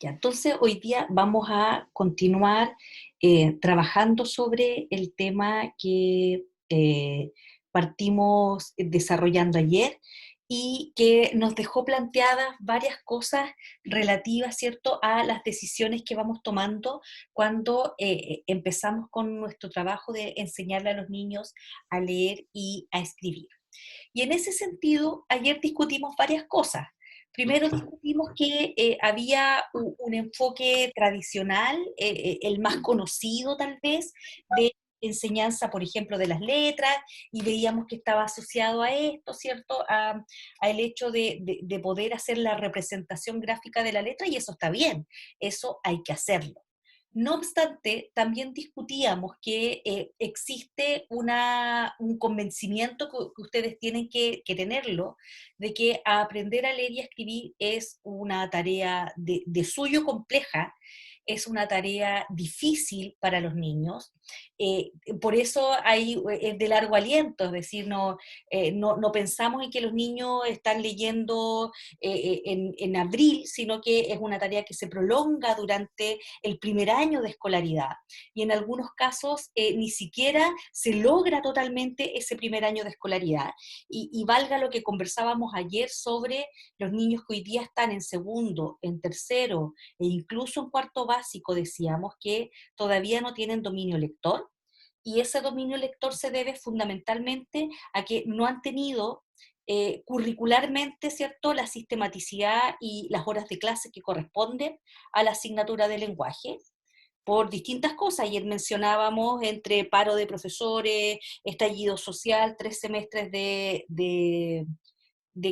Ya, entonces hoy día vamos a continuar trabajando sobre el tema que partimos desarrollando ayer y que nos dejó planteadas varias cosas relativas, ¿cierto?, a las decisiones que vamos tomando cuando empezamos con nuestro trabajo de enseñarle a los niños a leer y a escribir. Y en ese sentido, ayer discutimos varias cosas. Primero discutimos que había un enfoque tradicional, el más conocido tal vez, de enseñanza, por ejemplo, de las letras, y veíamos que estaba asociado a esto, ¿cierto? A el hecho de poder hacer la representación gráfica de la letra, y eso está bien, eso hay que hacerlo. No obstante, también discutíamos que existe un convencimiento que ustedes tienen que tenerlo, de que aprender a leer y a escribir es una tarea de suyo compleja, es una tarea difícil para los niños, eh, por eso es de largo aliento, es decir, no pensamos en que los niños están leyendo en abril, sino que es una tarea que se prolonga durante el primer año de escolaridad. Y en algunos casos ni siquiera se logra totalmente ese primer año de escolaridad. Y valga lo que conversábamos ayer sobre los niños que hoy día están en segundo, en tercero e incluso en cuarto básico, decíamos que todavía no tienen dominio lector. Y ese dominio lector se debe fundamentalmente a que no han tenido curricularmente, ¿cierto?, la sistematicidad y las horas de clase que corresponden a la asignatura de lenguaje, por distintas cosas. Ayer mencionábamos entre paro de profesores, estallido social, 3 semestres de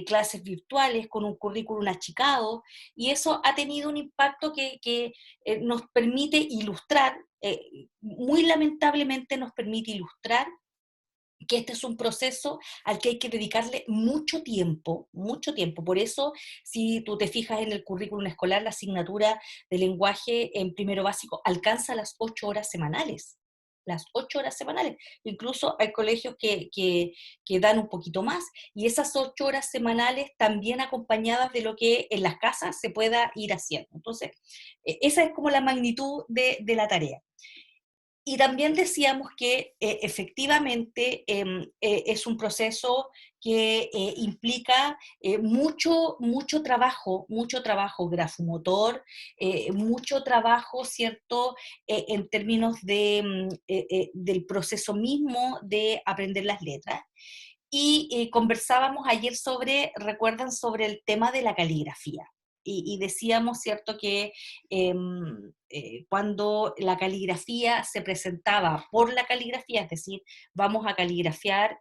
clases virtuales con un currículum achicado, y eso ha tenido un impacto que nos permite ilustrar, muy lamentablemente nos permite ilustrar que este es un proceso al que hay que dedicarle mucho tiempo, mucho tiempo. Por eso, si tú te fijas en el currículum escolar, la asignatura de lenguaje en primero básico alcanza las 8 horas semanales. Las 8 horas semanales. Incluso hay colegios que dan un poquito más. Y esas 8 horas semanales también acompañadas de lo que en las casas se pueda ir haciendo. Entonces, esa es como la magnitud de la tarea. Y también decíamos que efectivamente es un proceso que implica mucho trabajo grafomotor, mucho trabajo, ¿cierto?, en términos del proceso mismo de aprender las letras. Y conversábamos ayer recuerdan, sobre el tema de la caligrafía. Y decíamos, ¿cierto?, que eh, cuando la caligrafía se presentaba por la caligrafía, es decir, vamos a caligrafiar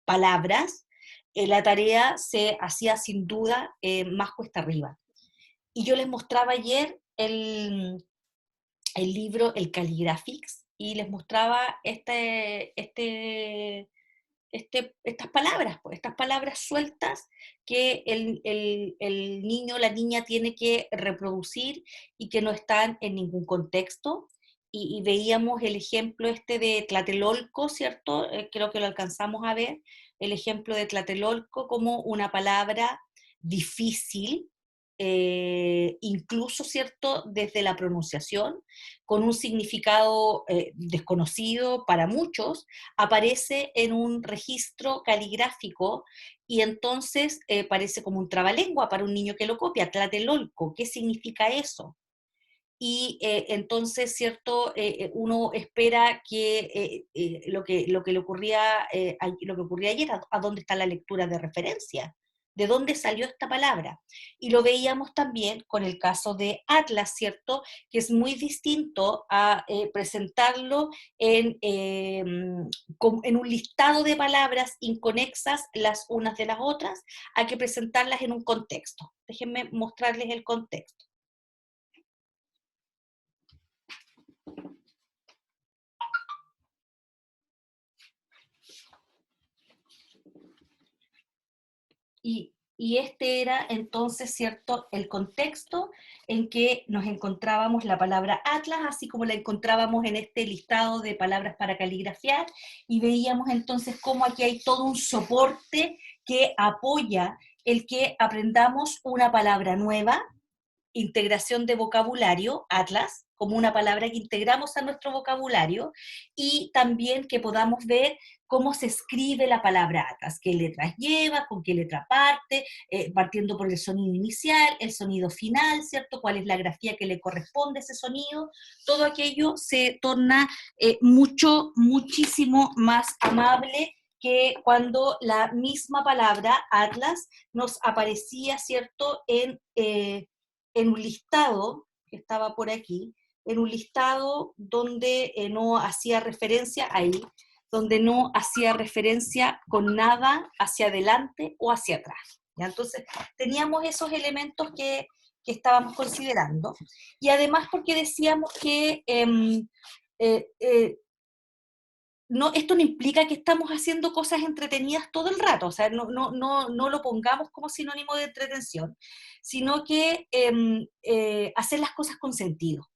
palabras, la tarea se hacía sin duda más cuesta arriba. Y yo les mostraba ayer el libro El Caligraphics, y les mostraba estas palabras, pues, estas palabras sueltas que el niño, la niña tiene que reproducir y que no están en ningún contexto. Y veíamos el ejemplo este de Tlatelolco, ¿cierto? Creo que lo alcanzamos a ver, el ejemplo de Tlatelolco como una palabra difícil, incluso, ¿cierto?, desde la pronunciación, con un significado desconocido para muchos, aparece en un registro caligráfico, y entonces parece como un trabalengua para un niño que lo copia. Tlatelolco, ¿qué significa eso? Y entonces, ¿cierto? Uno espera que, lo que le ocurría, lo que ocurría ayer, a dónde está la lectura de referencia, de dónde salió esta palabra. Y lo veíamos también con el caso de Atlas, ¿cierto?, que es muy distinto a presentarlo en un listado de palabras inconexas las unas de las otras, a que presentarlas en un contexto. Déjenme mostrarles el contexto. Y este era entonces, ¿cierto?, el contexto en que nos encontrábamos la palabra Atlas, así como la encontrábamos en este listado de palabras para caligrafiar, y veíamos entonces cómo aquí hay todo un soporte que apoya el que aprendamos una palabra nueva, integración de vocabulario, Atlas, como una palabra que integramos a nuestro vocabulario, y también que podamos ver cómo se escribe la palabra Atlas, qué letras lleva, con qué letra parte, partiendo por el sonido inicial, el sonido final, ¿cierto? Cuál es la grafía que le corresponde a ese sonido. Todo aquello se torna muchísimo más amable que cuando la misma palabra Atlas nos aparecía, ¿cierto?, en un listado que estaba por aquí, en un listado donde no hacía referencia ahí, donde no hacía referencia con nada hacia adelante o hacia atrás. ¿Ya? Entonces, teníamos esos elementos que estábamos considerando, y además porque decíamos que eh, eh, no, esto no implica que estamos haciendo cosas entretenidas todo el rato, o sea, no lo pongamos como sinónimo de entretención, sino que hacer las cosas con sentido,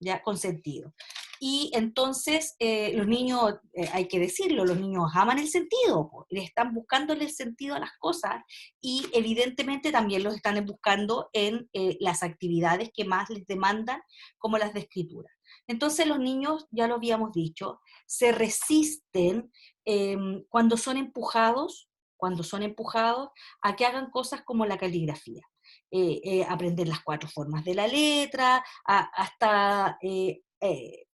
¿ya? Con sentido. Y entonces los niños, hay que decirlo, los niños aman el sentido, po, le están buscándole el sentido a las cosas, y evidentemente también los están buscando en las actividades que más les demandan, como las de escritura. Entonces los niños, ya lo habíamos dicho, se resisten eh, cuando son empujados, cuando son empujados a que hagan cosas como la caligrafía. Aprender las 4 formas de la letra, hasta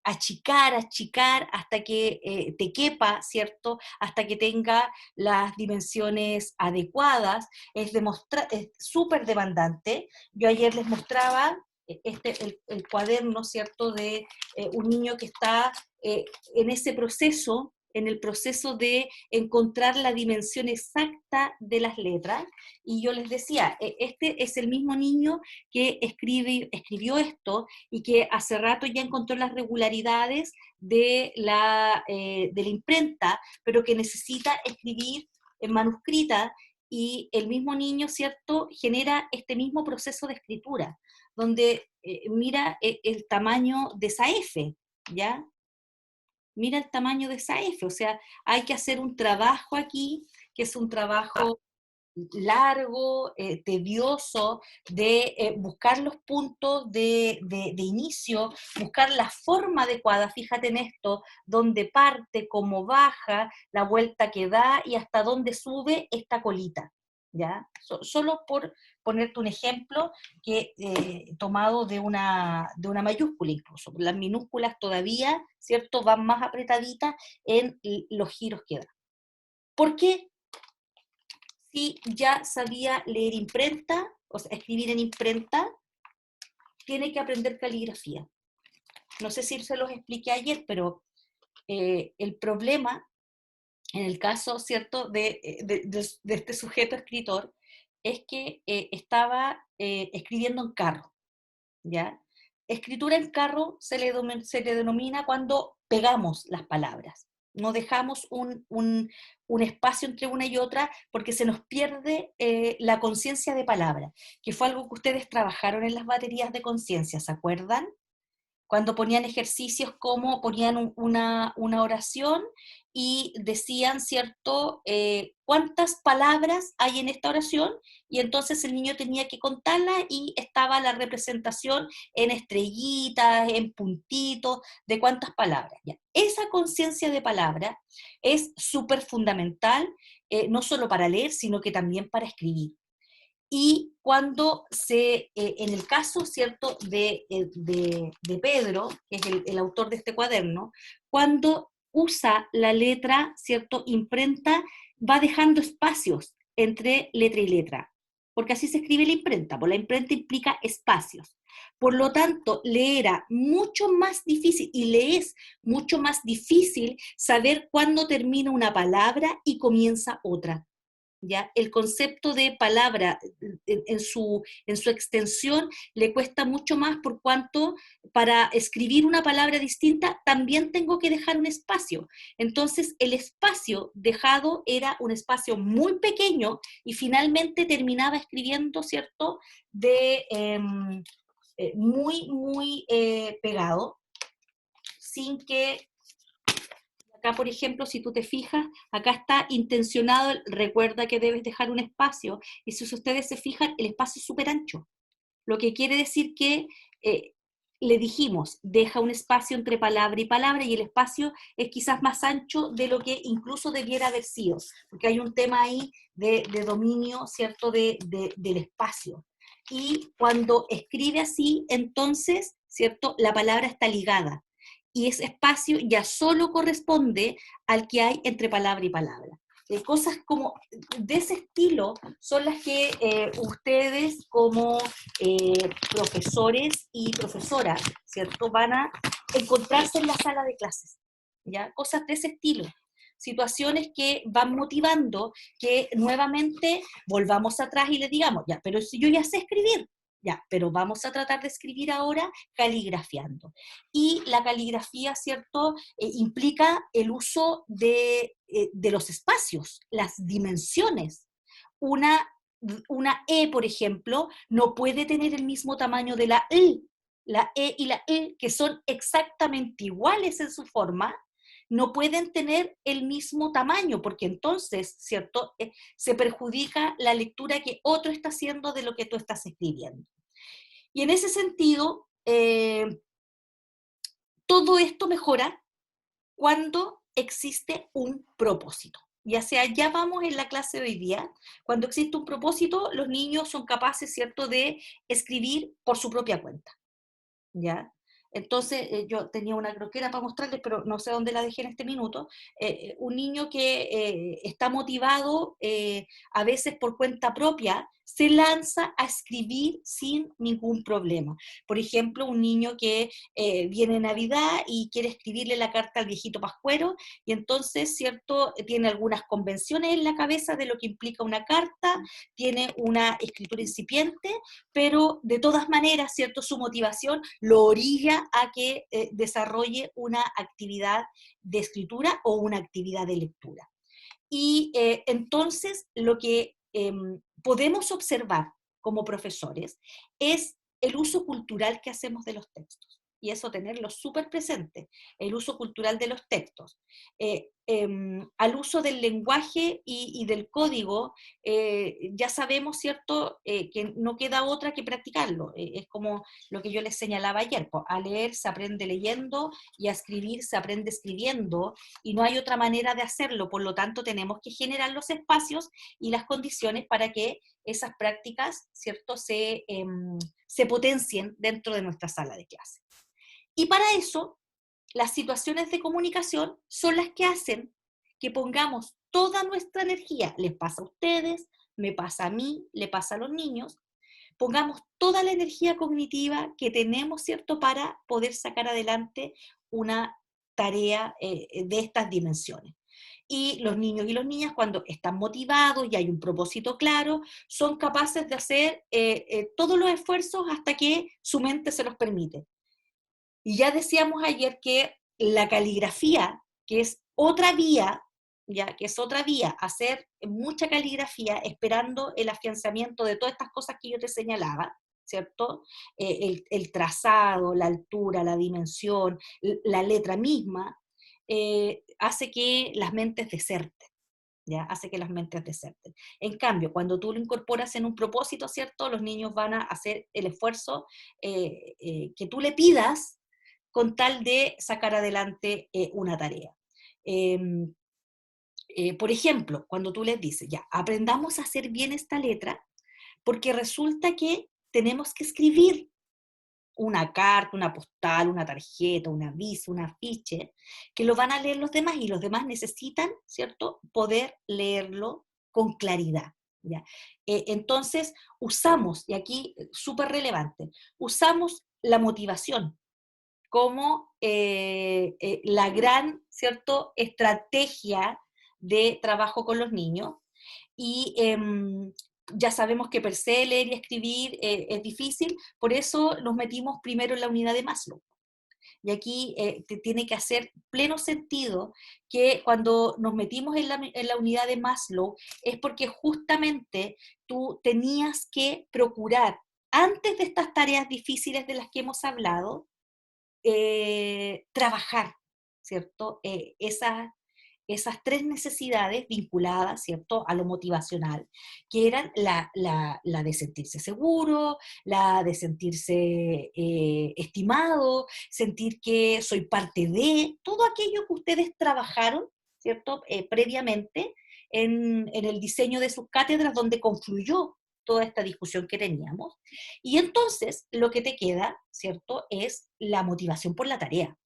achicar hasta que te quepa, ¿cierto? Hasta que tenga las dimensiones adecuadas. Es súper demandante. Yo ayer les mostraba el cuaderno, ¿cierto?, de un niño que está en ese proceso, en el proceso de encontrar la dimensión exacta de las letras, y yo les decía, este es el mismo niño que escribió esto, y que hace rato ya encontró las regularidades de la imprenta, pero que necesita escribir en manuscrita, y el mismo niño, ¿cierto?, genera este mismo proceso de escritura, donde mira el tamaño de esa F, ¿ya? Mira el tamaño de esa F, o sea, hay que hacer un trabajo aquí, que es un trabajo largo, tedioso, de buscar los puntos de inicio, buscar la forma adecuada, fíjate en esto, dónde parte, cómo baja, la vuelta que da y hasta dónde sube esta colita, ¿ya? Solo por ponerte un ejemplo que tomado de una mayúscula incluso, las minúsculas todavía, ¿cierto?, van más apretaditas en los giros que da. ¿Por qué? Si ya sabía leer imprenta, o sea, escribir en imprenta, tiene que aprender caligrafía. No sé si se los expliqué ayer, pero el problema, en el caso, ¿cierto?, de este sujeto escritor, es que estaba escribiendo en carro, ¿ya? Escritura en carro se le denomina cuando pegamos las palabras. No dejamos un espacio entre una y otra porque se nos pierde la conciencia de palabra, que fue algo que ustedes trabajaron en las baterías de conciencia, ¿se acuerdan? Cuando ponían ejercicios como ponían una oración y decían, ¿cierto?, cuántas palabras hay en esta oración, y entonces el niño tenía que contarla y estaba la representación en estrellitas, en puntitos, de cuántas palabras. Ya. Esa conciencia de palabra es súper fundamental, no solo para leer, sino que también para escribir. Y cuando en el caso, ¿cierto?, de Pedro, que es el autor de este cuaderno, cuando usa la letra, ¿cierto?, imprenta, va dejando espacios entre letra y letra, porque así se escribe la imprenta, porque la imprenta implica espacios. Por lo tanto, le era mucho más difícil, y le es mucho más difícil saber cuándo termina una palabra y comienza otra. ¿Ya? El concepto de palabra en su extensión le cuesta mucho más, por cuanto para escribir una palabra distinta también tengo que dejar un espacio. Entonces el espacio dejado era un espacio muy pequeño, y finalmente terminaba escribiendo, ¿cierto?, muy pegado, sin que. Acá, por ejemplo, si tú te fijas, acá está intencionado, recuerda que debes dejar un espacio, y si ustedes se fijan, el espacio es súper ancho, lo que quiere decir que eh, le dijimos, deja un espacio entre palabra y el espacio es quizás más ancho de lo que incluso debiera haber sido, porque hay un tema ahí de dominio, ¿cierto?, del espacio. Y cuando escribe así, entonces, ¿cierto?, la palabra está ligada. Y ese espacio ya solo corresponde al que hay entre palabra y palabra. Cosas como de ese estilo son las que ustedes como profesores y profesoras, ¿cierto?, van a encontrarse en la sala de clases, ¿ya? Cosas de ese estilo. Situaciones que van motivando que nuevamente volvamos atrás y le digamos, ya, pero si yo ya sé escribir, ya, pero vamos a tratar de escribir ahora caligrafiando. Y la caligrafía, ¿cierto?, implica el uso de los espacios, las dimensiones. Una, una E, por ejemplo, no puede tener el mismo tamaño de la I. La E y la E, que son exactamente iguales en su forma, no pueden tener el mismo tamaño, porque entonces, ¿cierto?, se perjudica la lectura que otro está haciendo de lo que tú estás escribiendo. Y en ese sentido, todo esto mejora cuando existe un propósito. Ya sea, ya vamos en la clase de hoy día, cuando existe un propósito, los niños son capaces, ¿cierto?, de escribir por su propia cuenta. ¿Ya? Entonces, yo tenía una croquera para mostrarles, pero no sé dónde la dejé en este minuto. Un niño que está motivado, a veces por cuenta propia, se lanza a escribir sin ningún problema. Por ejemplo, un niño que viene Navidad y quiere escribirle la carta al viejito Pascuero, y entonces, ¿cierto?, tiene algunas convenciones en la cabeza de lo que implica una carta, tiene una escritura incipiente, pero de todas maneras, ¿cierto?, su motivación lo orilla a que desarrolle una actividad de escritura o una actividad de lectura. Y entonces lo que podemos observar como profesores es el uso cultural que hacemos de los textos. Y eso tenerlo súper presente, el uso cultural de los textos. Al uso del lenguaje y del código, ya sabemos, ¿cierto?, que no queda otra que practicarlo. Es como lo que yo les señalaba ayer, pues, a leer se aprende leyendo y a escribir se aprende escribiendo, y no hay otra manera de hacerlo, por lo tanto tenemos que generar los espacios y las condiciones para que esas prácticas, ¿cierto?, se potencien dentro de nuestra sala de clase. Y para eso, las situaciones de comunicación son las que hacen que pongamos toda nuestra energía, les pasa a ustedes, me pasa a mí, le pasa a los niños, pongamos toda la energía cognitiva que tenemos, ¿cierto?, para poder sacar adelante una tarea de estas dimensiones. Y los niños y las niñas, cuando están motivados y hay un propósito claro, son capaces de hacer todos los esfuerzos hasta que su mente se los permite. Y ya decíamos ayer que la caligrafía, que es otra vía, ya que es otra vía, hacer mucha caligrafía esperando el afianzamiento de todas estas cosas que yo te señalaba, ¿cierto? El trazado, la altura, la dimensión, la letra misma, hace que las mentes deserten. ¿Ya? Hace que las mentes deserten. En cambio, cuando tú lo incorporas en un propósito, ¿cierto?, los niños van a hacer el esfuerzo que tú le pidas con tal de sacar adelante una tarea. Eh, por ejemplo, cuando tú les dices, ya, aprendamos a hacer bien esta letra, porque resulta que tenemos que escribir una carta, una postal, una tarjeta, un aviso, un afiche, que lo van a leer los demás y los demás necesitan, ¿cierto?, poder leerlo con claridad. ¿Ya? Entonces, usamos, y aquí súper relevante, usamos la motivación como la gran, ¿cierto?, estrategia de trabajo con los niños. Y ya sabemos que per se leer y escribir es difícil, por eso nos metimos primero en la unidad de Maslow. Y aquí tiene que hacer pleno sentido que cuando nos metimos en la unidad de Maslow es porque justamente tú tenías que procurar, antes de estas tareas difíciles de las que hemos hablado, trabajar, ¿cierto? esas tres necesidades vinculadas, ¿cierto?, a lo motivacional, que eran la de sentirse seguro, la de sentirse estimado, sentir que soy parte de todo aquello que ustedes trabajaron, ¿cierto?, previamente en el diseño de sus cátedras, donde confluyó toda esta discusión que teníamos. Y entonces lo que te queda, ¿cierto?, es la motivación por la tarea,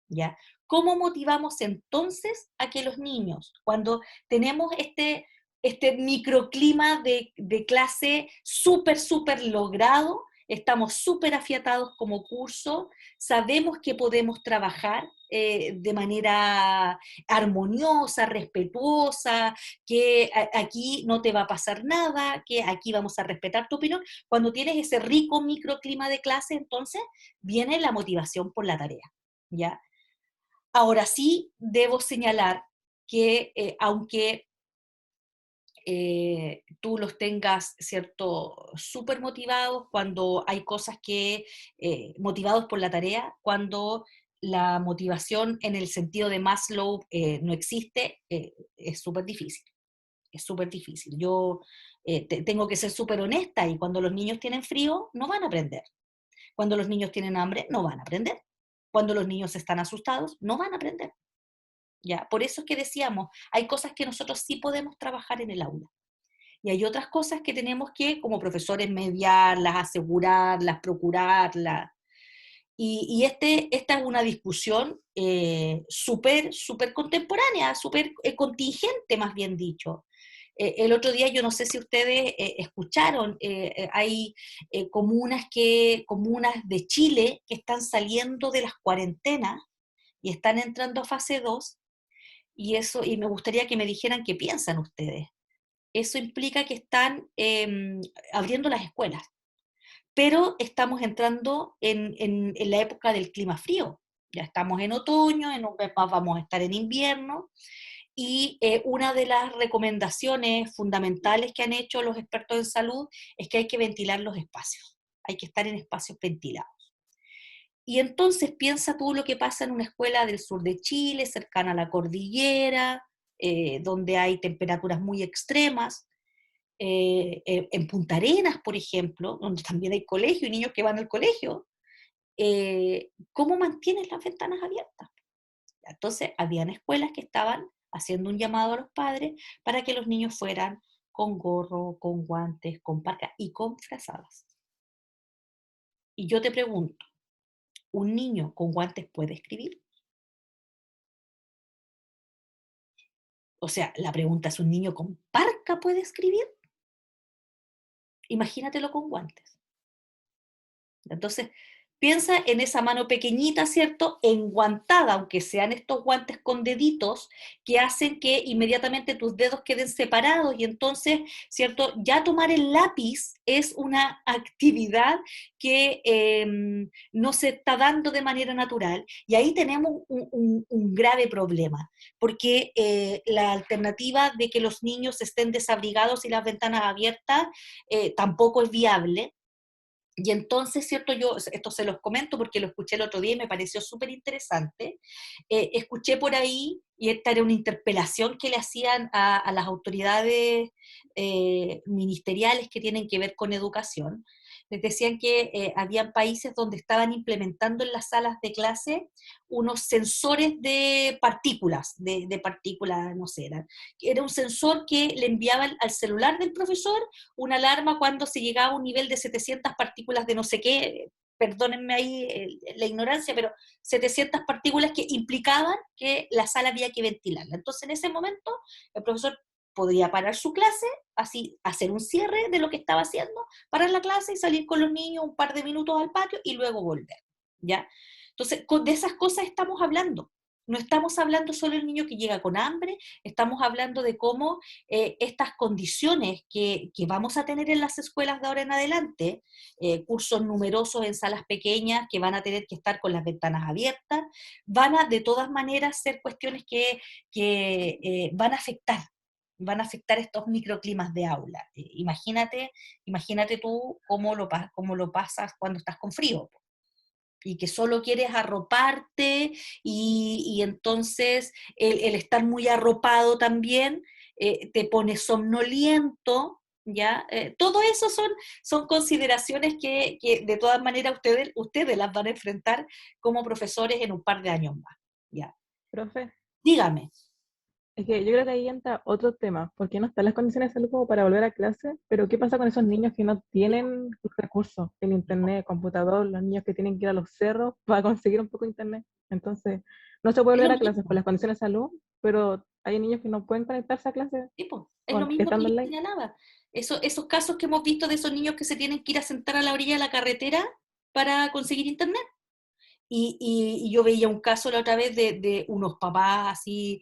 ¿ya? ¿Cómo motivamos entonces a que los niños, cuando tenemos este microclima de clase súper, súper logrado, estamos súper afiatados como curso, sabemos que podemos trabajar de manera armoniosa, respetuosa, que aquí no te va a pasar nada, que aquí vamos a respetar tu opinión? Cuando tienes ese rico microclima de clase, entonces viene la motivación por la tarea, ¿ya? Ahora sí debo señalar que aunque tú los tengas, ¿cierto?, súper motivados, cuando hay cosas que, motivados por la tarea, cuando la motivación en el sentido de Maslow no existe, es súper difícil, es súper difícil. Yo tengo que ser súper honesta, y cuando los niños tienen frío, no van a aprender. Cuando los niños tienen hambre, no van a aprender. Cuando los niños están asustados, no van a aprender. ¿Ya? Por eso es que decíamos, hay cosas que nosotros sí podemos trabajar en el aula. Y hay otras cosas que tenemos que, como profesores, mediarlas, asegurarlas, procurarlas. Esta es una discusión súper, súper contemporánea, súper contingente, más bien dicho. El otro día, yo no sé si ustedes escucharon, hay comunas de Chile que están saliendo de las cuarentenas y están entrando a fase 2. Y me gustaría que me dijeran qué piensan ustedes. Eso implica que están abriendo las escuelas, pero estamos entrando en la época del clima frío. Ya estamos en otoño, en un mes más vamos a estar en invierno, y una de las recomendaciones fundamentales que han hecho los expertos en salud es que hay que ventilar los espacios, hay que estar en espacios ventilados. Y entonces piensa tú lo que pasa en una escuela del sur de Chile, cercana a la cordillera, donde hay temperaturas muy extremas, en Punta Arenas, por ejemplo, donde también hay colegio y niños que van al colegio. ¿Cómo mantienes las ventanas abiertas? Entonces, habían escuelas que estaban haciendo un llamado a los padres para que los niños fueran con gorro, con guantes, con parca y con frazadas. Y yo te pregunto, ¿un niño con guantes puede escribir? O sea, la pregunta es, ¿un niño con parca puede escribir? Imagínatelo con guantes. Entonces, piensa en esa mano pequeñita, ¿cierto?, enguantada, aunque sean estos guantes con deditos, que hacen que inmediatamente tus dedos queden separados, y entonces, ¿cierto?, ya tomar el lápiz es una actividad que no se está dando de manera natural, y ahí tenemos un grave problema, porque la alternativa de que los niños estén desabrigados y las ventanas abiertas tampoco es viable. Y entonces, ¿cierto? Yo esto se los comento porque lo escuché el otro día y me pareció súper interesante. Escuché por ahí, y esta era una interpelación que le hacían a las autoridades ministeriales que tienen que ver con educación. Les decían que habían países donde estaban implementando en las salas de clase unos sensores de partículas, de partículas, no sé, era un sensor que le enviaban al celular del profesor una alarma cuando se llegaba a un nivel de 700 partículas de no sé qué, perdónenme ahí la ignorancia, pero 700 partículas que implicaban que la sala había que ventilarla. Entonces, en ese momento, el profesor podría parar su clase, así hacer un cierre de lo que estaba haciendo, parar la clase y salir con los niños un par de minutos al patio y luego volver, ¿ya? Entonces, de esas cosas estamos hablando. No estamos hablando solo del niño que llega con hambre, estamos hablando de cómo estas condiciones que vamos a tener en las escuelas de ahora en adelante, cursos numerosos en salas pequeñas que van a tener que estar con las ventanas abiertas, van a de todas maneras ser cuestiones que van a afectar estos microclimas de aula. Imagínate tú cómo lo pasas cuando estás con frío. y que solo quieres arroparte y entonces el estar muy arropado también te pone somnoliento, ¿ya? Todo eso son consideraciones que de todas maneras ustedes las van a enfrentar como profesores en un par de años más, ¿ya? Profe, Dígame. es que yo creo que ahí entra otro tema, porque no están las condiciones de salud como para volver a clase, pero ¿qué pasa con esos niños que no tienen los recursos, el internet, computador, los niños que tienen que ir a los cerros para conseguir un poco de internet? Entonces, no se puede Es lo volver a clases por mismo. las condiciones de salud, pero hay niños que no pueden conectarse a clases Tipo, es lo mismo que estando yo online. señalaba. Esos casos que hemos visto de esos niños que se tienen que ir a sentar a la orilla de la carretera para conseguir internet. Y yo veía un caso la otra vez de unos papás así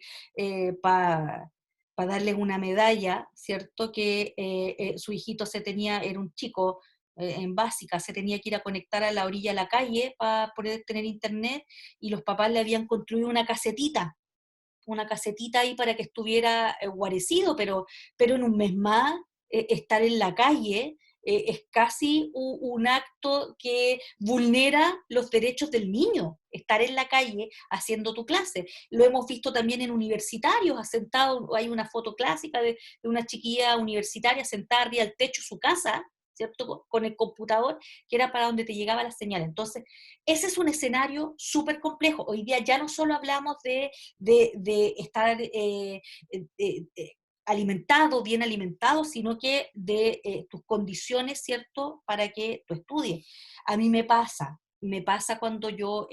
para darles una medalla, ¿cierto? Que su hijito era un chico en básica, se tenía que ir a conectar a la orilla de la calle para poder tener internet y los papás le habían construido una casetita ahí para que estuviera guarecido, pero en un mes más estar en la calle es casi un acto que vulnera los derechos del niño, estar en la calle haciendo tu clase. Lo hemos visto también en universitarios, asentado, hay una foto clásica de una chiquilla universitaria sentada arriba del techo de su casa, ¿cierto? Con el computador, que era para donde te llegaba la señal. Entonces, ese es un escenario súper complejo. Hoy día ya no solo hablamos de estar alimentado, bien alimentado, sino que de tus condiciones, ¿cierto?, para que tú estudies. A mí me pasa cuando yo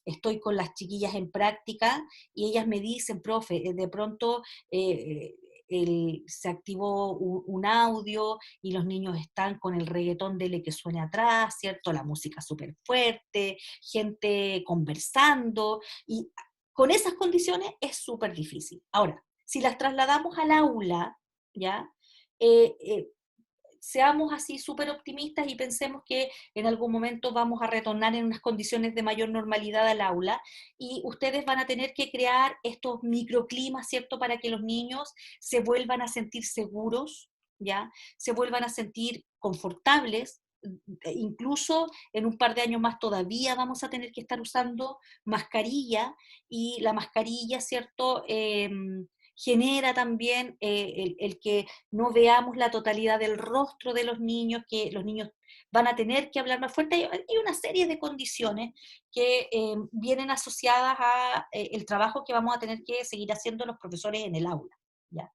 estoy con las chiquillas en práctica y ellas me dicen, profe, de pronto se activó un audio y los niños están con el reggaetón dele que suene atrás, ¿cierto? La música súper fuerte, gente conversando, y con esas condiciones es súper difícil. Ahora, si las trasladamos al aula, ¿ya? Eh, eh, Seamos así súper optimistas y pensemos que en algún momento vamos a retornar en unas condiciones de mayor normalidad al aula y ustedes van a tener que crear estos microclimas, ¿cierto?, para que los niños se vuelvan a sentir seguros, ¿ya? Se vuelvan a sentir confortables. Incluso en un par de años más todavía vamos a tener que estar usando mascarilla y la mascarilla, ¿cierto? Genera también el que no veamos la totalidad del rostro de los niños, que los niños van a tener que hablar más fuerte. Hay una serie de condiciones que vienen asociadas a el trabajo que vamos a tener que seguir haciendo los profesores en el aula, ¿ya?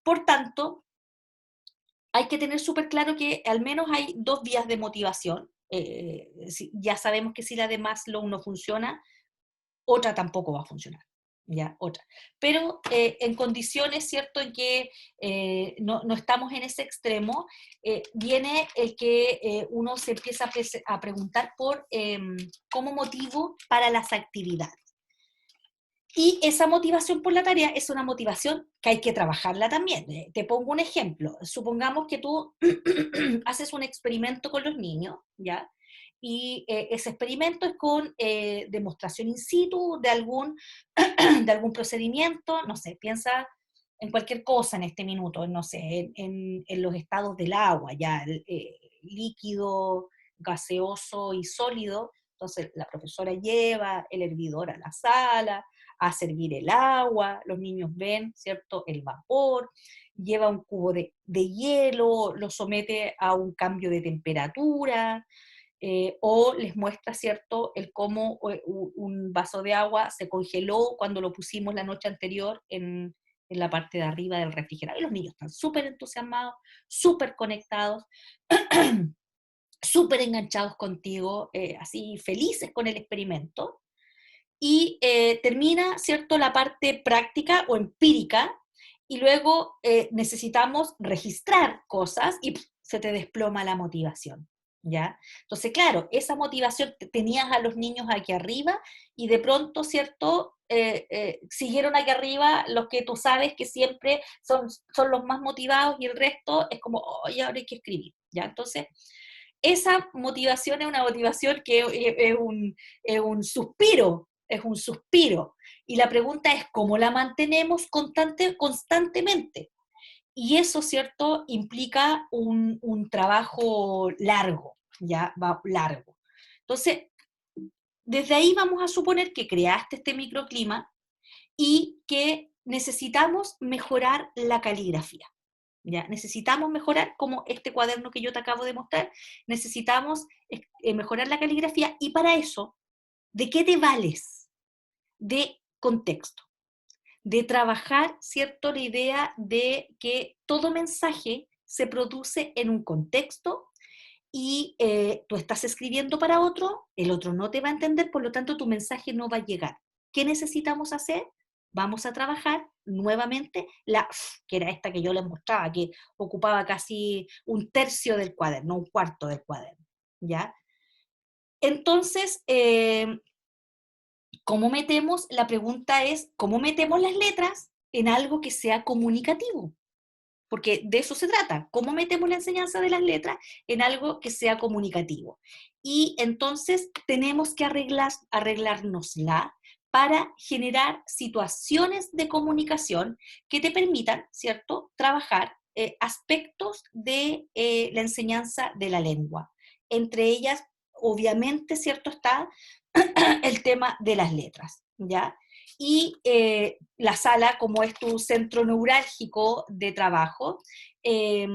Por tanto, hay que tener súper claro que al menos hay dos vías de motivación. Ya sabemos que si la de Maslow no funciona, otra tampoco va a funcionar, ¿ya? Otra. Pero en condiciones, ¿cierto?, en que no estamos en ese extremo, viene el que uno se empieza a preguntar por cómo motivo para las actividades. Y esa motivación por la tarea es una motivación que hay que trabajarla también. Te pongo un ejemplo. Supongamos que tú haces un experimento con los niños, ¿ya? Y ese experimento es con demostración in situ de algún procedimiento, no sé, piensa en cualquier cosa en este minuto, no sé, en los estados del agua, ya, líquido, gaseoso y sólido. Entonces la profesora lleva el hervidor a la sala, a servir el agua, los niños ven, ¿cierto?, el vapor, lleva un cubo de hielo, lo somete a un cambio de temperatura, o les muestra, ¿cierto?, el cómo un vaso de agua se congeló cuando lo pusimos la noche anterior en la parte de arriba del refrigerador. Y los niños están súper entusiasmados, súper conectados, súper enganchados contigo, así felices con el experimento. Y termina, ¿cierto?, la parte práctica o empírica, y luego necesitamos registrar cosas y se te desploma la motivación, ¿ya? Entonces, claro, esa motivación, tenías a los niños aquí arriba y de pronto, ¿cierto?, siguieron aquí arriba los que tú sabes que siempre son los más motivados y el resto es como, oye, ahora hay que escribir, ¿ya? Entonces, esa motivación es una motivación que es un suspiro, es un suspiro. Y la pregunta es, ¿cómo la mantenemos constantemente? Y eso, ¿cierto?, implica un trabajo largo, ya va largo. Entonces, Desde ahí vamos a suponer que creaste este microclima y que necesitamos mejorar la caligrafía. ¿Ya? Necesitamos mejorar, como este cuaderno que yo te acabo de mostrar, necesitamos mejorar la caligrafía, y para eso, ¿de qué te vales? De contexto, de trabajar, ¿cierto?, la idea de que todo mensaje se produce en un contexto y tú estás escribiendo para otro, el otro no te va a entender, por lo tanto tu mensaje no va a llegar. ¿Qué necesitamos hacer? Vamos a trabajar nuevamente la F, que era esta que yo les mostraba, que ocupaba casi un tercio del cuaderno, un cuarto del cuaderno, ¿ya? Entonces, ¿cómo metemos? La pregunta es, ¿cómo metemos las letras en algo que sea comunicativo? Porque de eso se trata, cómo metemos la enseñanza de las letras en algo que sea comunicativo. Y entonces tenemos que arreglárnosla para generar situaciones de comunicación que te permitan, ¿cierto?, trabajar aspectos de la enseñanza de la lengua. Entre ellas, obviamente, ¿cierto?, está el tema de las letras, ¿ya? Y la sala, como es tu centro neurálgico de trabajo, eh,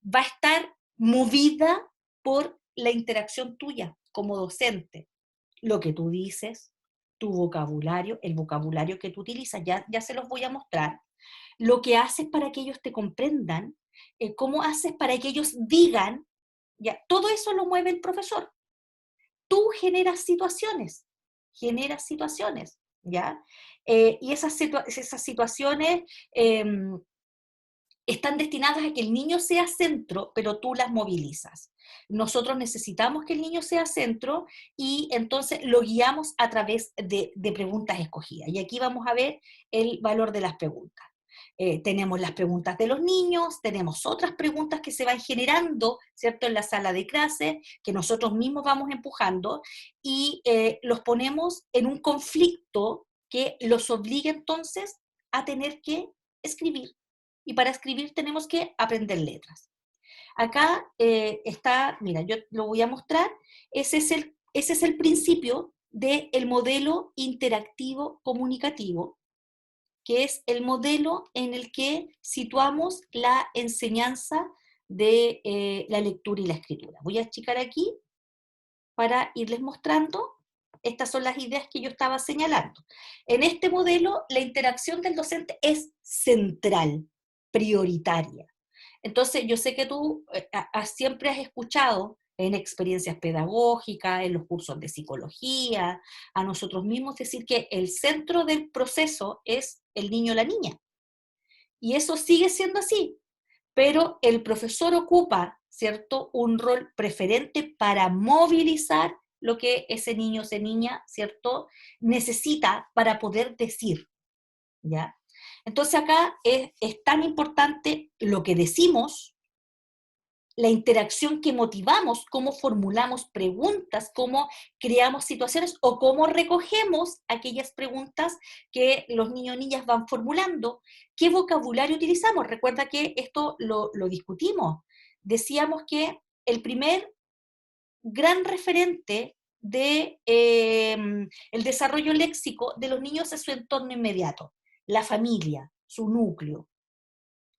va a estar movida por la interacción tuya como docente. Lo que tú dices, tu vocabulario, el vocabulario que tú utilizas, ya se los voy a mostrar. Lo que haces para que ellos te comprendan, cómo haces para que ellos digan, ya, todo eso lo mueve el profesor. Tú generas situaciones, ¿ya? Y esas situaciones eh, están destinadas a que el niño sea centro, pero tú las movilizas. Nosotros necesitamos que el niño sea centro y entonces lo guiamos a través de preguntas escogidas. Y aquí vamos a ver el valor de las preguntas. Tenemos las preguntas de los niños, tenemos otras preguntas que se van generando, ¿cierto?, en la sala de clase, que nosotros mismos vamos empujando, y los ponemos en un conflicto que los obliga entonces a tener que escribir. Y para escribir tenemos que aprender letras. Acá está, mira, yo lo voy a mostrar, ese es el principio del modelo interactivo comunicativo, que es el modelo en el que situamos la enseñanza de la lectura y la escritura. Voy a achicar aquí para irles mostrando. Estas son las ideas que yo estaba señalando. En este modelo, la interacción del docente es central, prioritaria. Entonces, yo sé que tú siempre has escuchado en experiencias pedagógicas, en los cursos de psicología, a nosotros mismos decir que el centro del proceso es el niño o la niña. Y eso sigue siendo así, pero el profesor ocupa, ¿cierto?, un rol preferente para movilizar lo que ese niño o esa niña, ¿cierto?, necesita para poder decir, ¿ya? Entonces acá es tan importante lo que decimos, la interacción que motivamos, cómo formulamos preguntas, cómo creamos situaciones o cómo recogemos aquellas preguntas que los niños y niñas van formulando, qué vocabulario utilizamos. Recuerda que esto lo discutimos. Decíamos que el primer gran referente de el desarrollo léxico de los niños es su entorno inmediato, la familia, su núcleo,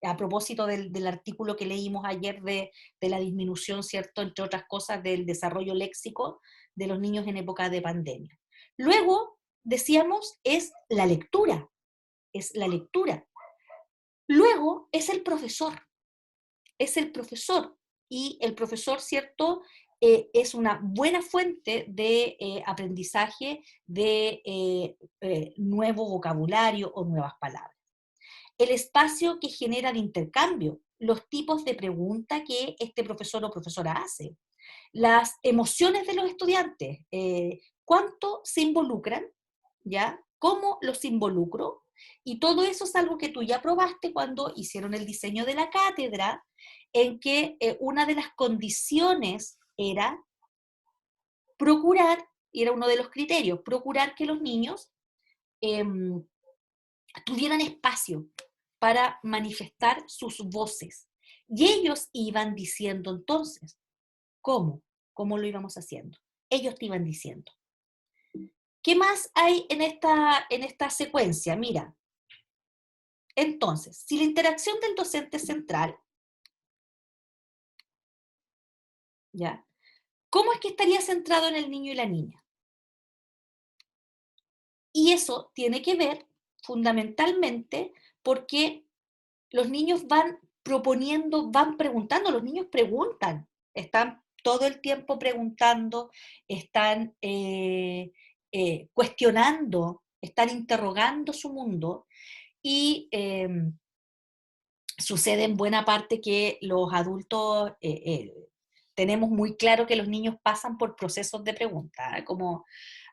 a propósito del artículo que leímos ayer de la disminución, ¿cierto?, entre otras cosas, del desarrollo léxico de los niños en época de pandemia. Luego, decíamos, es la lectura, es la lectura. Luego es el profesor, es el profesor, y el profesor, ¿cierto?, es una buena fuente de aprendizaje de nuevo vocabulario o nuevas palabras. El espacio que genera el intercambio, los tipos de pregunta que este profesor o profesora hace, las emociones de los estudiantes, cuánto se involucran, ¿ya? ¿Cómo los involucro? Y todo eso es algo que tú ya probaste cuando hicieron el diseño de la cátedra, en que una de las condiciones era procurar, y era uno de los criterios, procurar que los niños eh, tuvieran espacio para manifestar sus voces. Y ellos iban diciendo entonces, ¿cómo? ¿Cómo lo íbamos haciendo? ellos te iban diciendo. ¿Qué más hay en esta secuencia? Mira, entonces, si la interacción del docente es central, ¿ya? ¿Cómo es que estaría centrado en el niño y la niña? Y eso tiene que ver fundamentalmente porque los niños van proponiendo, van preguntando, los niños preguntan, están todo el tiempo preguntando, están cuestionando, están interrogando su mundo y sucede en buena parte que los adultos tenemos muy claro que los niños pasan por procesos de pregunta, como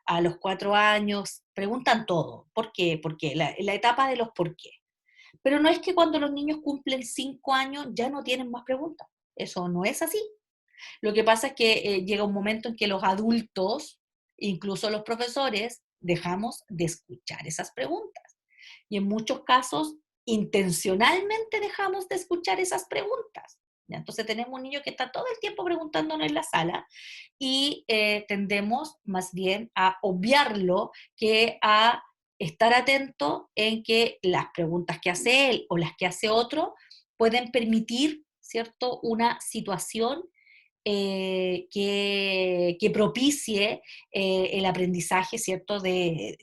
a los 4 años preguntan todo. ¿Por qué? Porque la etapa de los por qué. Pero no es que cuando los niños cumplen 5 años ya no tienen más preguntas. Eso no es así. Lo que pasa es que llega un momento en que los adultos, incluso los profesores, dejamos de escuchar esas preguntas. Y en muchos casos, intencionalmente dejamos de escuchar esas preguntas. ¿Ya? Entonces tenemos un niño que está todo el tiempo preguntándonos en la sala y tendemos más bien a obviarlo que a estar atento en que las preguntas que hace él o las que hace otro pueden permitir, ¿cierto?, una situación que propicie el aprendizaje, ¿cierto?, de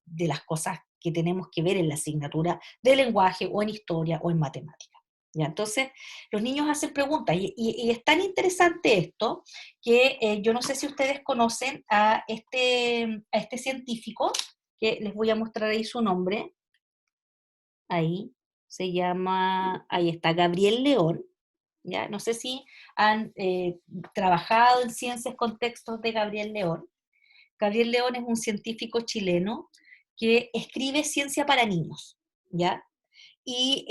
las cosas que tenemos que ver en la asignatura de lenguaje o en historia o en matemática. ¿Ya? Entonces, los niños hacen preguntas y es tan interesante esto que yo no sé si ustedes conocen a este científico, que les voy a mostrar ahí su nombre, ahí, se llama, ahí está, Gabriel León. ¿Ya? No sé si han trabajado en ciencias con textos de Gabriel León. Gabriel León es un científico chileno que escribe ciencia para niños, ¿ya? Y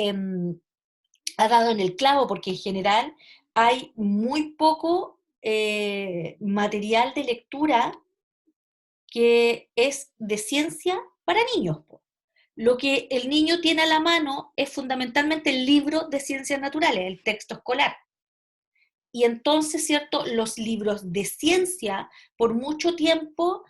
ha dado en el clavo porque en general hay muy poco material de lectura que es de ciencia para niños. Po. Lo que el niño tiene a la mano es fundamentalmente el libro de ciencias naturales, el texto escolar. Y entonces, ¿cierto? Los libros de ciencia por mucho tiempo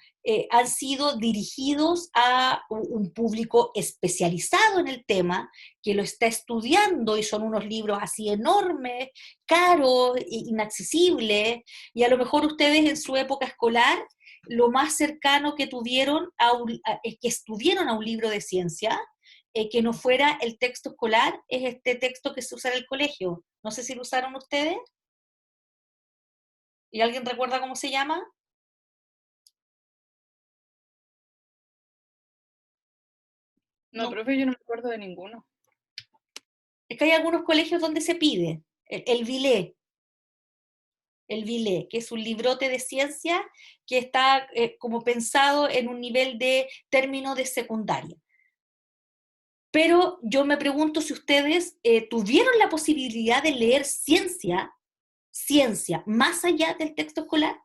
han sido dirigidos a un público especializado en el tema, que lo está estudiando y son unos libros así enormes, caros, inaccesibles, y a lo mejor ustedes en su época escolar, lo más cercano que tuvieron que estuvieron a un libro de ciencia, que no fuera el texto escolar, es este texto que se usa en el colegio. No sé si lo usaron ustedes. ¿Y alguien recuerda cómo se llama? No, No. profe, yo no me acuerdo de ninguno. Es que hay algunos colegios donde se pide el Vilé, que es un librote de ciencia que está como pensado en un nivel de término de secundaria. Pero yo me pregunto si ustedes tuvieron la posibilidad de leer ciencia, más allá del texto escolar.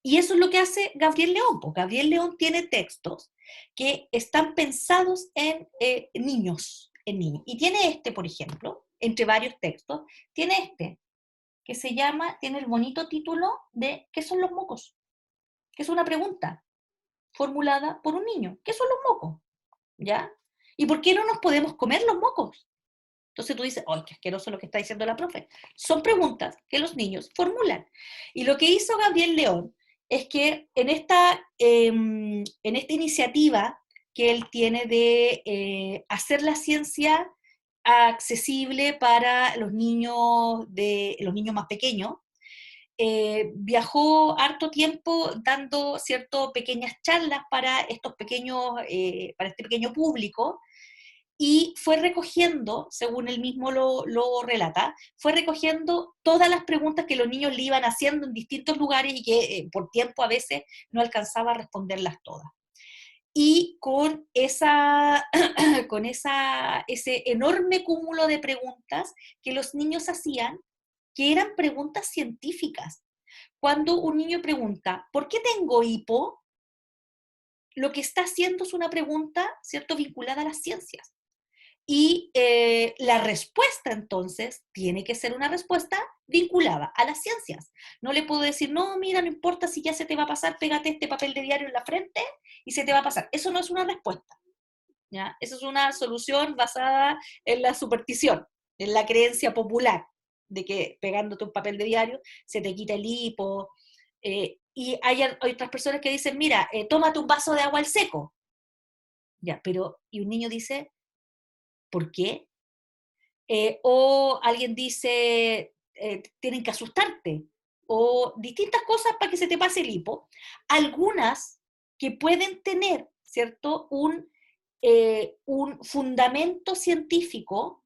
Y eso es lo que hace Gabriel León, porque Gabriel León tiene textos que están pensados en niños, en niños. Y tiene este, por ejemplo, entre varios textos, tiene este, que se llama, tiene el bonito título de ¿qué son los mocos? Que es una pregunta formulada por un niño. ¿Qué son los mocos? ¿Ya? ¿Y por qué no nos podemos comer los mocos? Entonces tú dices, ¡ay, qué asqueroso lo que está diciendo la profe! Son preguntas que los niños formulan. Y lo que hizo Gabriel León es que en esta iniciativa que él tiene de hacer la ciencia accesible para los niños más pequeños, viajó harto tiempo dando pequeñas charlas para para este pequeño público, y fue recogiendo, según él mismo lo relata, fue recogiendo todas las preguntas que los niños le iban haciendo en distintos lugares y que por tiempo a veces no alcanzaba a responderlas todas. Y con ese enorme cúmulo de preguntas que los niños hacían, que eran preguntas científicas. Cuando un niño pregunta, ¿por qué tengo hipo? Lo que está haciendo es una pregunta, ¿cierto?, vinculada a las ciencias. Y la respuesta, entonces, tiene que ser una respuesta vinculada a las ciencias. No le puedo decir, no, mira, no importa si ya se te va a pasar, pégate este papel de diario en la frente y se te va a pasar. Eso no es una respuesta, ¿ya? Eso es una solución basada en la superstición, en la creencia popular, de que pegándote un papel de diario se te quita el hipo. Y hay otras personas que dicen, mira, tómate un vaso de agua al seco. Ya, pero, y un niño dice, ¿por qué? O alguien dice, tienen que asustarte, o distintas cosas para que se te pase el hipo. Algunas que pueden tener, ¿cierto?, un fundamento científico,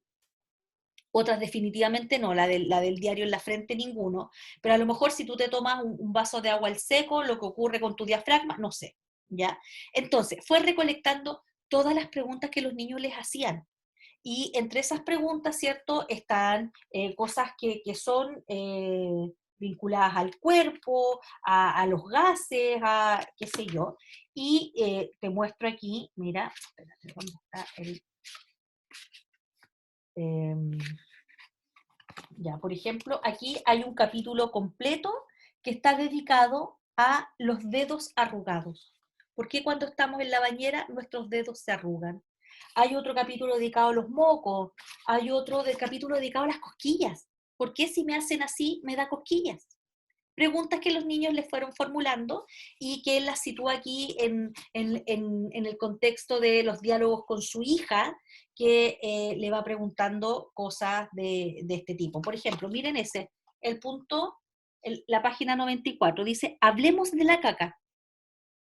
otras definitivamente no, la del diario en la frente ninguno, pero a lo mejor si tú te tomas un vaso de agua al seco, lo que ocurre con tu diafragma, no sé, ¿ya? Entonces, fue recolectando todas las preguntas que los niños les hacían. Y entre esas preguntas, ¿cierto?, están cosas que son vinculadas al cuerpo, a los gases, a qué sé yo. Y te muestro aquí, mira, espérate, ¿dónde está el...? em, ya, por ejemplo, aquí hay un capítulo completo que está dedicado a los dedos arrugados. ¿Por qué cuando estamos en la bañera nuestros dedos se arrugan? Hay otro capítulo dedicado a los mocos, hay otro capítulo dedicado a las cosquillas. ¿Por qué si me hacen así me da cosquillas? Preguntas que los niños les fueron formulando y que él las sitúa aquí en el contexto de los diálogos con su hija, que le va preguntando cosas de este tipo. Por ejemplo, miren ese, el punto, la página 94, dice, hablemos de la caca,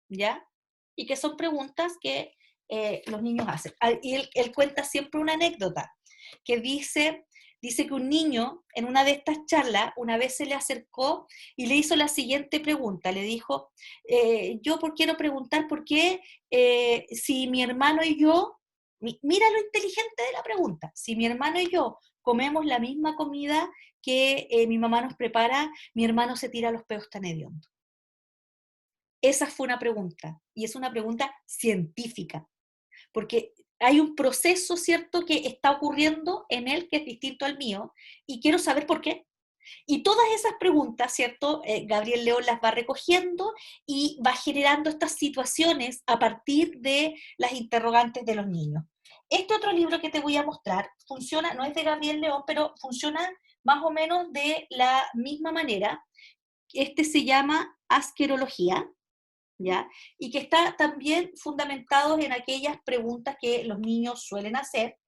¿ya? Y que son preguntas que los niños hacen. Y él cuenta siempre una anécdota, que dice que un niño en una de estas charlas una vez se le acercó y le hizo la siguiente pregunta, le dijo, yo quiero preguntar por qué si mi hermano y yo, mira lo inteligente de la pregunta, si mi hermano y yo comemos la misma comida que mi mamá nos prepara, mi hermano se tira los peos tan hediondos. Esa fue una pregunta, y es una pregunta científica, porque hay un proceso, ¿cierto?, que está ocurriendo en él que es distinto al mío, y quiero saber por qué. Y todas esas preguntas, ¿cierto?, Gabriel León las va recogiendo y va generando estas situaciones a partir de las interrogantes de los niños. Este otro libro que te voy a mostrar funciona, no es de Gabriel León, pero funciona más o menos de la misma manera. Este se llama Asquerología, ¿ya? Y que está también fundamentado en aquellas preguntas que los niños suelen hacer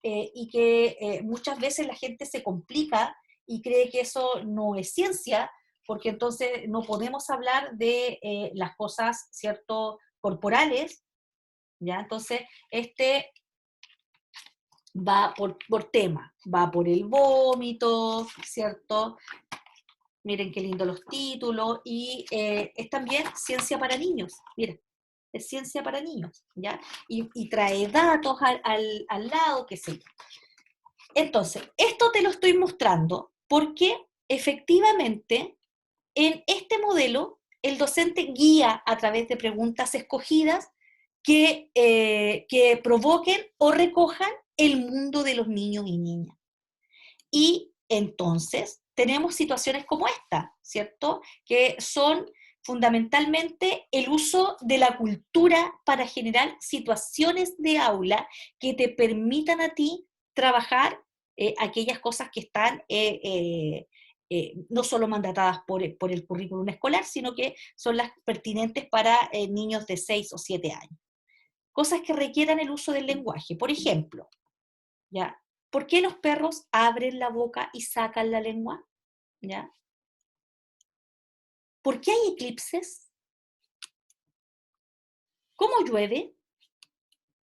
y que muchas veces la gente se complica y cree que eso no es ciencia, porque entonces no podemos hablar de las cosas, ¿cierto?, corporales, ¿ya? Entonces, este va por tema, va por el vómito, ¿cierto? Miren qué lindo los títulos, y es también ciencia para niños, miren, es ciencia para niños, ¿ya? Y trae datos al lado, qué sé yo. Entonces, esto te lo estoy mostrando porque efectivamente en este modelo el docente guía a través de preguntas escogidas que provoquen o recojan el mundo de los niños y niñas. Y entonces tenemos situaciones como esta, ¿cierto? Que son fundamentalmente el uso de la cultura para generar situaciones de aula que te permitan a ti trabajar aquellas cosas que están no solo mandatadas por el currículum escolar, sino que son las pertinentes para niños de 6 o 7 años. Cosas que requieran el uso del lenguaje. Por ejemplo, ¿ya? ¿Por qué los perros abren la boca y sacan la lengua? ¿Ya? ¿Por qué hay eclipses? ¿Cómo llueve?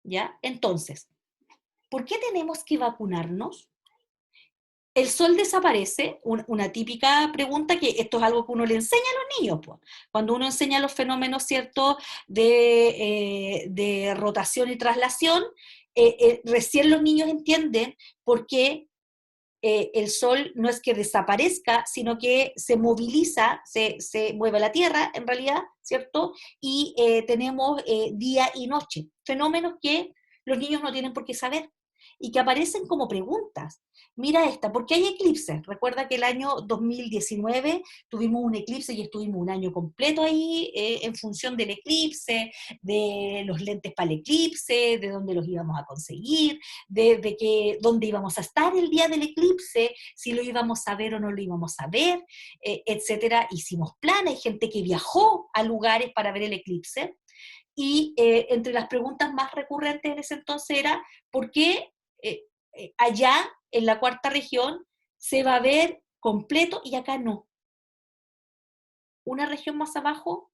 ¿Ya? Entonces, ¿por qué tenemos que vacunarnos? El sol desaparece, una típica pregunta, que esto es algo que uno le enseña a los niños, pues. Cuando uno enseña los fenómenos, ¿cierto?, de rotación y traslación, recién los niños entienden por qué el sol no es que desaparezca, sino que se moviliza, se mueve la Tierra, en realidad, ¿cierto? Y tenemos día y noche, fenómenos que los niños no tienen por qué saber. y que aparecen como preguntas. Mira esta, ¿por qué hay eclipses? Recuerda que el año 2019 tuvimos un eclipse y estuvimos un año completo ahí en función del eclipse, de los lentes para el eclipse, de dónde los íbamos a conseguir, de dónde íbamos a estar el día del eclipse, si lo íbamos a ver o no lo íbamos a ver, etcétera. Hicimos planes, hay gente que viajó a lugares para ver el eclipse, y entre las preguntas más recurrentes en ese entonces era, ¿por qué allá en la cuarta región se va a ver completo y acá no? Una región más abajo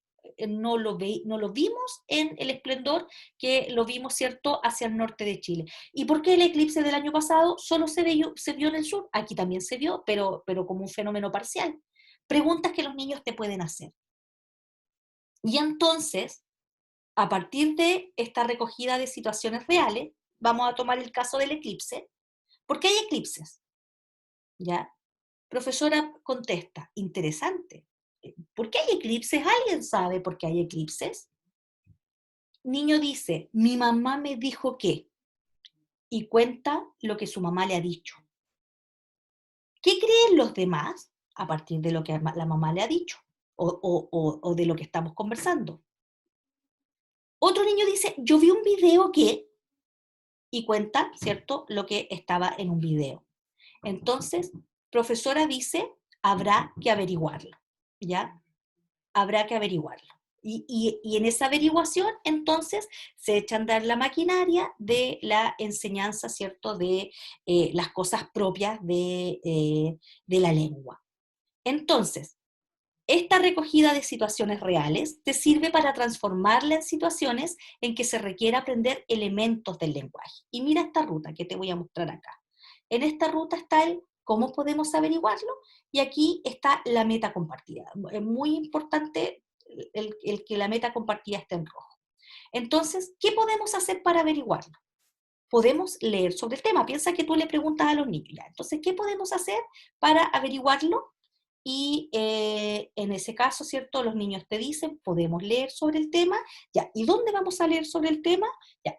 no lo vimos en el esplendor que lo vimos, ¿cierto?, hacia el norte de Chile. ¿Y por qué el eclipse del año pasado solo se vio en el sur? Aquí también se vio, pero como un fenómeno parcial. Preguntas que los niños te pueden hacer. Y entonces, a partir de esta recogida de situaciones reales, vamos a tomar el caso del eclipse. ¿Por qué hay eclipses? ¿Ya? Profesora contesta, interesante. ¿Por qué hay eclipses? ¿Alguien sabe por qué hay eclipses? Niño dice, mi mamá me dijo que, y cuenta lo que su mamá le ha dicho. ¿Qué creen los demás a partir de lo que la mamá le ha dicho o de lo que estamos conversando? Otro niño dice, yo vi un video que, y cuenta, ¿cierto?, lo que estaba en un video. Entonces, profesora dice, habrá que averiguarlo, ¿ya? Habrá que averiguarlo. Y en esa averiguación, entonces, se echa a andar la maquinaria de la enseñanza, ¿cierto?, de las cosas propias de la lengua. Entonces, esta recogida de situaciones reales te sirve para transformarla en situaciones en que se requiere aprender elementos del lenguaje. Y mira esta ruta que te voy a mostrar acá. En esta ruta está el cómo podemos averiguarlo y aquí está la meta compartida. Es muy importante el que la meta compartida esté en rojo. Entonces, ¿qué podemos hacer para averiguarlo? Podemos leer sobre el tema. Piensa que tú le preguntas a los niños, ¿ya? Entonces, ¿qué podemos hacer para averiguarlo? Y en ese caso, ¿cierto? Los niños te dicen, podemos leer sobre el tema, ya. ¿Y dónde vamos a leer sobre el tema? Ya,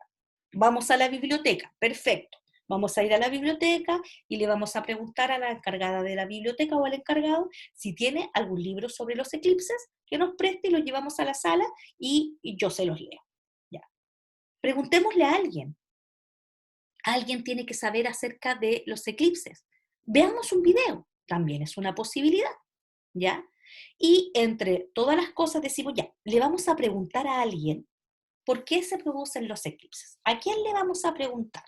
vamos a la biblioteca, perfecto. Vamos a ir a la biblioteca y le vamos a preguntar a la encargada de la biblioteca o al encargado si tiene algún libro sobre los eclipses que nos preste y los llevamos a la sala y yo se los leo. Ya. Preguntémosle a alguien. Alguien tiene que saber acerca de los eclipses. Veamos un video, también es una posibilidad, ¿ya? Y entre todas las cosas decimos, ya, le vamos a preguntar a alguien por qué se producen los eclipses. ¿A quién le vamos a preguntar?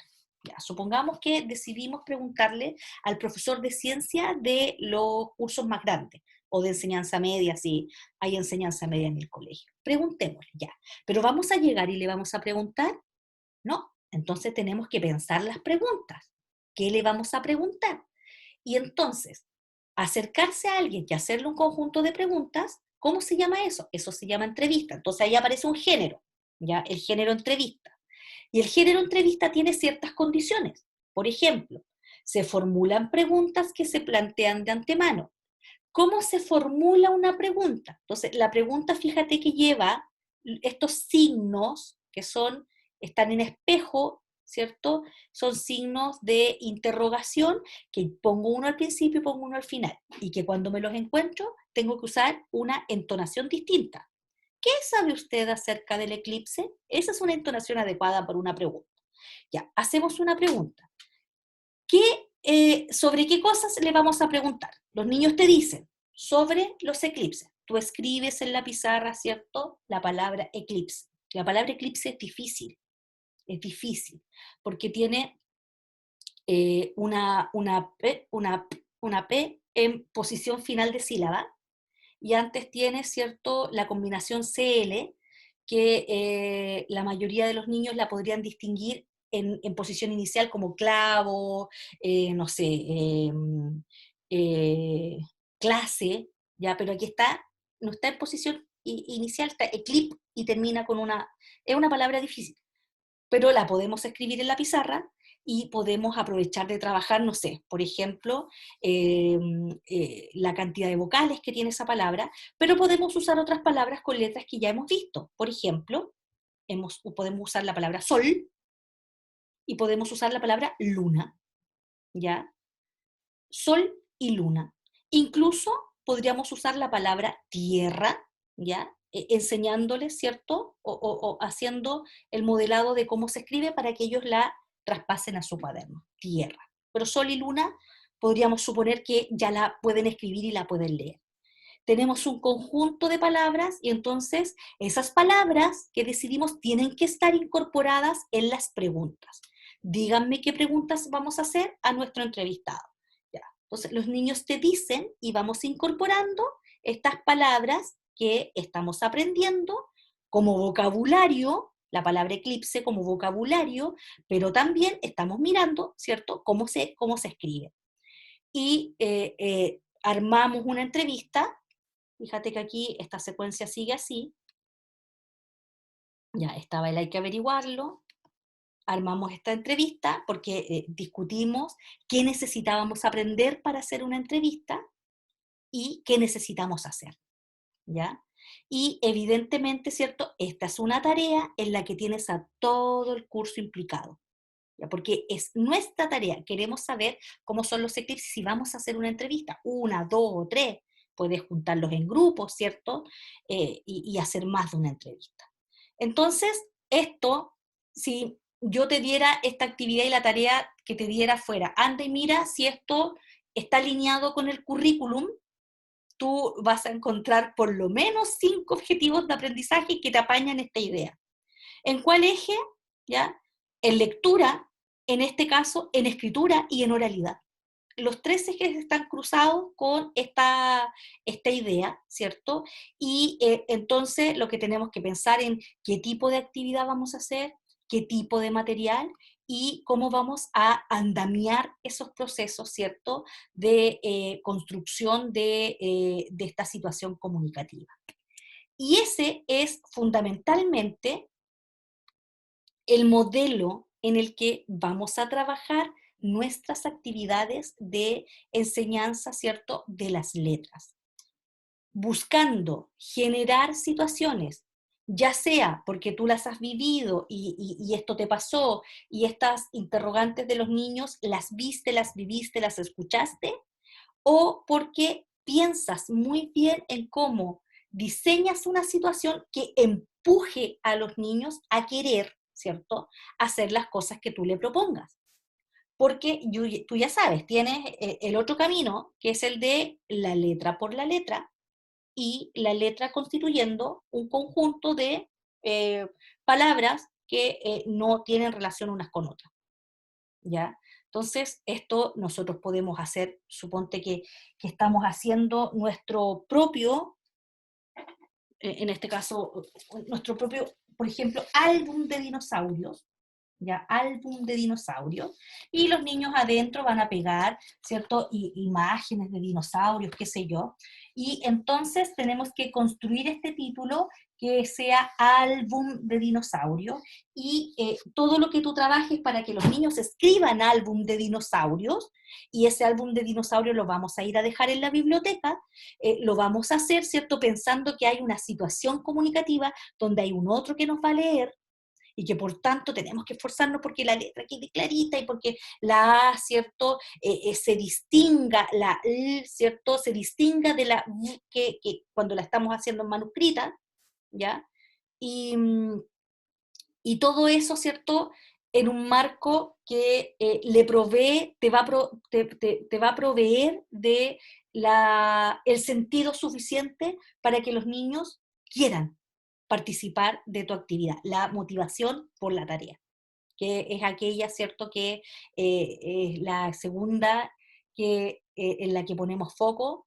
Ya, supongamos que decidimos preguntarle al profesor de ciencia de los cursos más grandes, o de enseñanza media, si hay enseñanza media en el colegio. Preguntémosle, ya. Pero vamos a llegar y le vamos a preguntar, no. Entonces tenemos que pensar las preguntas. ¿Qué le vamos a preguntar? Y entonces, acercarse a alguien y hacerle un conjunto de preguntas, ¿cómo se llama eso? Eso se llama entrevista. Entonces ahí aparece un género, ¿ya? El género entrevista. Y el género entrevista tiene ciertas condiciones. Por ejemplo, se formulan preguntas que se plantean de antemano. ¿Cómo se formula una pregunta? Entonces, la pregunta, fíjate que lleva estos signos que están en espejo, ¿cierto? Son signos de interrogación que pongo uno al principio y pongo uno al final. Y que cuando me los encuentro, tengo que usar una entonación distinta. ¿Qué sabe usted acerca del eclipse? Esa es una entonación adecuada para una pregunta. Ya, hacemos una pregunta. ¿Sobre qué cosas le vamos a preguntar? Los niños te dicen, sobre los eclipses. Tú escribes en la pizarra, ¿cierto?, la palabra eclipse. La palabra eclipse es difícil, porque tiene una P en posición final de sílaba, y antes tiene, ¿cierto?, la combinación CL, que la mayoría de los niños la podrían distinguir en posición inicial como clavo, no sé, eh, clase, ya, pero aquí no está en posición inicial, está eclip y termina con es una palabra difícil, pero la podemos escribir en la pizarra y podemos aprovechar de trabajar, no sé, por ejemplo, la cantidad de vocales que tiene esa palabra, pero podemos usar otras palabras con letras que ya hemos visto. Por ejemplo, podemos usar la palabra sol, y podemos usar la palabra luna, ¿ya? Sol y luna. Incluso podríamos usar la palabra tierra, ¿ya? Enseñándoles, ¿cierto? O haciendo el modelado de cómo se escribe para que ellos la traspasen a su cuaderno, tierra. Pero sol y luna podríamos suponer que ya la pueden escribir y la pueden leer. Tenemos un conjunto de palabras y entonces esas palabras que decidimos tienen que estar incorporadas en las preguntas. Díganme qué preguntas vamos a hacer a nuestro entrevistado. Ya. Entonces los niños te dicen y vamos incorporando estas palabras que estamos aprendiendo como vocabulario, la palabra eclipse como vocabulario, pero también estamos mirando, ¿cierto?, cómo se escribe. Y armamos una entrevista. Fíjate que aquí esta secuencia sigue así. Ya estaba el hay que averiguarlo. Armamos esta entrevista porque discutimos qué necesitábamos aprender para hacer una entrevista y qué necesitamos hacer, ¿ya? Y evidentemente, ¿cierto? Esta es una tarea en la que tienes a todo el curso implicado, ¿ya? Porque es nuestra tarea. Queremos saber cómo son los eclipses si vamos a hacer una entrevista, 1, 2 o 3. Puedes juntarlos en grupos, ¿cierto? Y hacer más de una entrevista. Entonces, esto, si yo te diera esta actividad y la tarea que te diera fuera, anda y mira si esto está alineado con el currículum, tú vas a encontrar por lo menos 5 objetivos de aprendizaje que te apañan esta idea. ¿En cuál eje? ¿Ya? En lectura, en este caso, en escritura y en oralidad. Los 3 ejes están cruzados con esta idea, ¿cierto? Y entonces lo que tenemos que pensar en qué tipo de actividad vamos a hacer, qué tipo de material y cómo vamos a andamiar esos procesos, ¿cierto?, de construcción de esta situación comunicativa. Y ese es fundamentalmente el modelo en el que vamos a trabajar nuestras actividades de enseñanza, ¿cierto?, de las letras, buscando generar situaciones, ya sea porque tú las has vivido y esto te pasó, y estas interrogantes de los niños las viste, las viviste, las escuchaste, o porque piensas muy bien en cómo diseñas una situación que empuje a los niños a querer, ¿cierto?, hacer las cosas que tú le propongas. Porque tú ya sabes, tienes el otro camino, que es el de la letra por la letra, y la letra constituyendo un conjunto de eh, palabras que no tienen relación unas con otras, ¿ya? Entonces, esto nosotros podemos hacer, suponte que estamos haciendo nuestro propio, en este caso, nuestro propio, por ejemplo, álbum de dinosaurios, ya, álbum de dinosaurios, y los niños adentro van a pegar, ¿cierto?, imágenes de dinosaurios, qué sé yo, y entonces tenemos que construir este título que sea álbum de dinosaurios, y todo lo que tú trabajes para que los niños escriban álbum de dinosaurios, y ese álbum de dinosaurios lo vamos a ir a dejar en la biblioteca, lo vamos a hacer, ¿cierto?, pensando que hay una situación comunicativa donde hay un otro que nos va a leer, y que por tanto tenemos que esforzarnos porque la letra quede clarita y porque la A, ¿cierto?, se distinga, la L, ¿cierto?, se distinga de la V que cuando la estamos haciendo en manuscrita, ¿ya? Y, y todo eso, ¿cierto?, en un marco que le provee, te va a proveer de el sentido suficiente para que los niños quieran participar de tu actividad, la motivación por la tarea, que es aquella, ¿cierto?, que es la segunda en la que ponemos foco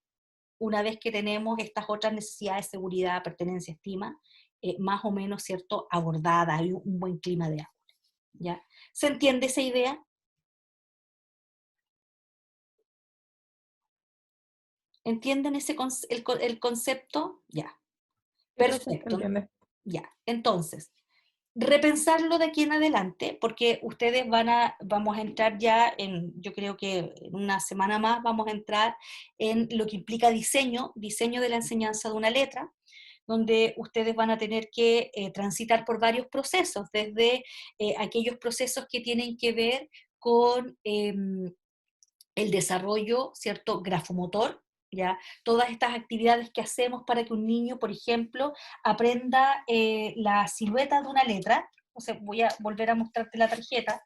una vez que tenemos estas otras necesidades, seguridad, pertenencia, estima, más o menos, ¿cierto?, abordadas, hay un buen clima de aula, ¿ya? ¿Se entiende esa idea? ¿Entienden el concepto? Ya, Sí, profe, se perfecto, entiende. ya. Entonces, repensarlo de aquí en adelante, porque ustedes vamos a entrar ya yo creo que en una semana más vamos a entrar en lo que implica diseño de la enseñanza de una letra, donde ustedes van a tener que transitar por varios procesos, desde aquellos procesos que tienen que ver con el desarrollo, ¿cierto?, grafomotor, ¿ya? Todas estas actividades que hacemos para que un niño, por ejemplo, aprenda la silueta de una letra. Entonces voy a volver a mostrarte la tarjeta.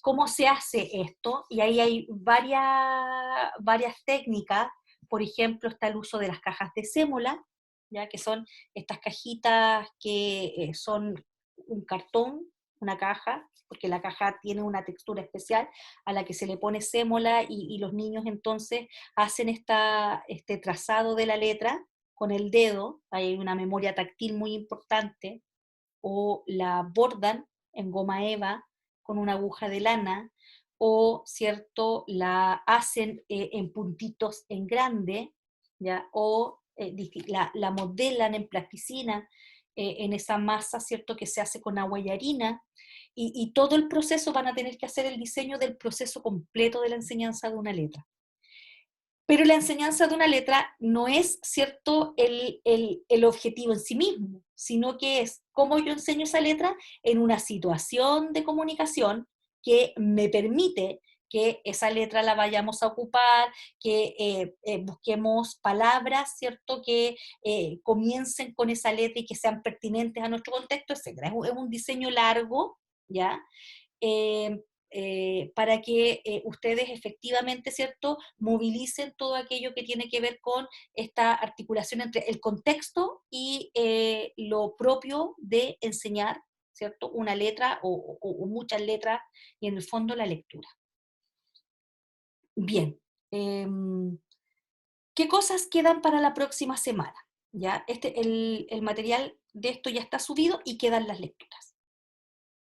¿Cómo se hace esto? Y ahí hay varias técnicas. Por ejemplo, está el uso de las cajas de sémola, ¿ya? Que son estas cajitas que son un cartón, una caja, porque la caja tiene una textura especial a la que se le pone sémola y los niños entonces hacen este trazado de la letra con el dedo, hay una memoria táctil muy importante, o la bordan en goma eva con una aguja de lana, o, ¿cierto?, la hacen en puntitos en grande, ¿ya? O la modelan en plasticina, en esa masa, ¿cierto?, que se hace con agua y harina, y todo el proceso van a tener que hacer el diseño del proceso completo de la enseñanza de una letra. Pero la enseñanza de una letra no es, ¿cierto?, el objetivo en sí mismo, sino que es cómo yo enseño esa letra en una situación de comunicación que me permite que esa letra la vayamos a ocupar, que busquemos palabras, ¿cierto?, que comiencen con esa letra y que sean pertinentes a nuestro contexto, etc. Es un diseño largo, ¿ya? eh, para que ustedes efectivamente, ¿cierto?, movilicen todo aquello que tiene que ver con esta articulación entre el contexto y lo propio de enseñar, ¿cierto?, una letra o muchas letras y en el fondo la lectura. Bien, ¿qué cosas quedan para la próxima semana? ¿Ya? El material de esto ya está subido y quedan las lecturas.